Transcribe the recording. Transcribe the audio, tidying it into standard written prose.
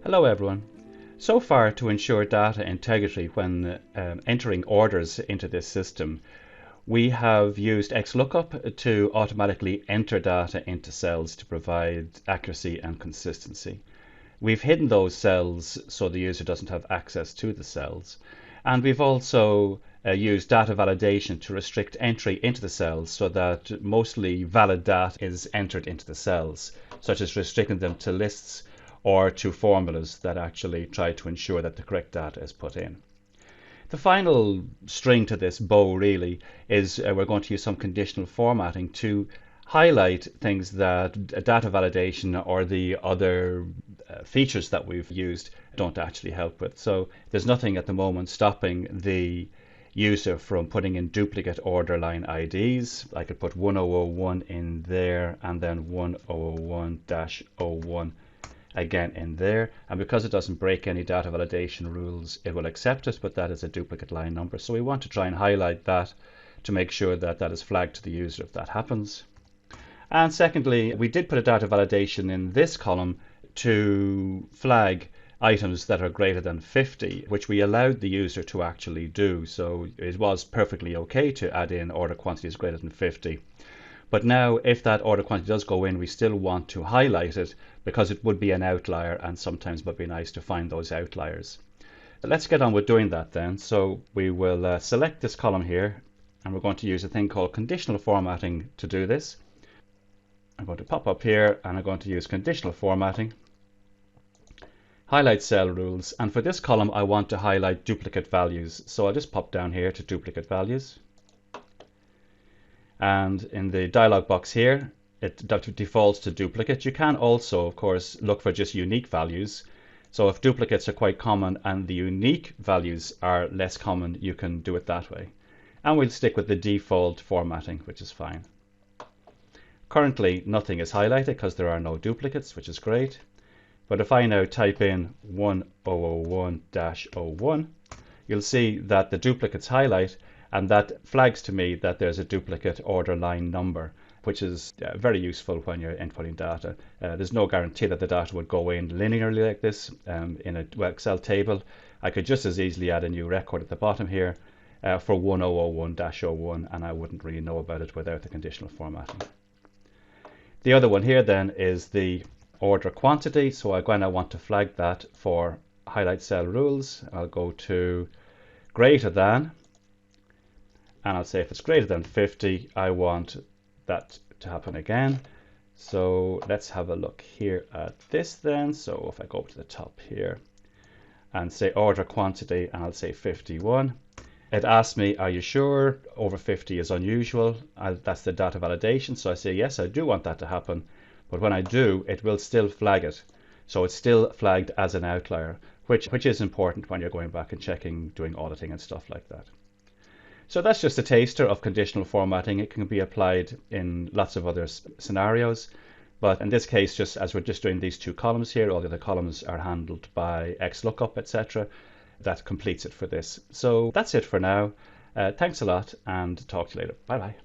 Hello everyone. So far, to ensure data integrity when entering orders into this system, we have used XLOOKUP to automatically enter data into cells to provide accuracy and consistency. We've hidden those cells so the user doesn't have access to the cells. And we've also used data validation to restrict entry into the cells so that mostly valid data is entered into the cells, such as restricting them to lists or to formulas that actually try to ensure that the correct data is put in. The final string to this bow really is we're going to use some conditional formatting to highlight things that data validation or the other features that we've used don't actually help with. So there's nothing at the moment stopping the user from putting in duplicate order line IDs. I could put 1001 in there and then 1001-01 again in there, and because it doesn't break any data validation rules, it will accept it, but that is a duplicate line number. So we want to try and highlight that to make sure that that is flagged to the user if that happens. And secondly, we did put a data validation in this column to flag items that are greater than 50, which we allowed the user to actually do. So it was perfectly okay to add in order quantities greater than 50. But now if that order quantity does go in, we still want to highlight it because it would be an outlier, and sometimes it would be nice to find those outliers. But let's get on with doing that then. So we will select this column here, and we're going to use a thing called conditional formatting to do this. I'm going to pop up here and I'm going to use conditional formatting, highlight cell rules, and for this column I want to highlight duplicate values. So I'll just pop down here to duplicate values. And in the dialog box here, it defaults to duplicate. You can also, of course, look for just unique values. So if duplicates are quite common and the unique values are less common, you can do it that way. And we'll stick with the default formatting, which is fine. Currently, nothing is highlighted because there are no duplicates, which is great. But if I now type in 1001-01, you'll see that the duplicates highlight, and that flags to me that there's a duplicate order line number, which is very useful when you're inputting data. There's no guarantee that the data would go in linearly like this in an Excel table. I could just as easily add a new record at the bottom here for 1001-01, and I wouldn't really know about it without the conditional formatting. The other one here then is the order quantity. So again, I want to flag that for highlight cell rules. I'll go to greater than, and I'll say if it's greater than 50, I want that to happen again. So let's have a look here at this then. So if I go up to the top here and say order quantity, and I'll say 51, it asks me, are you sure over 50 is unusual? That's the data validation. So I say, yes, I do want that to happen. But when I do, it will still flag it. So it's still flagged as an outlier, which is important when you're going back and checking, doing auditing and stuff like that. So that's just a taster of conditional formatting. It can be applied in lots of other scenarios. But in this case, just as we're just doing these two columns here, all the other columns are handled by XLOOKUP, etc. That completes it for this. So that's it for now. Thanks a lot, and talk to you later. Bye bye.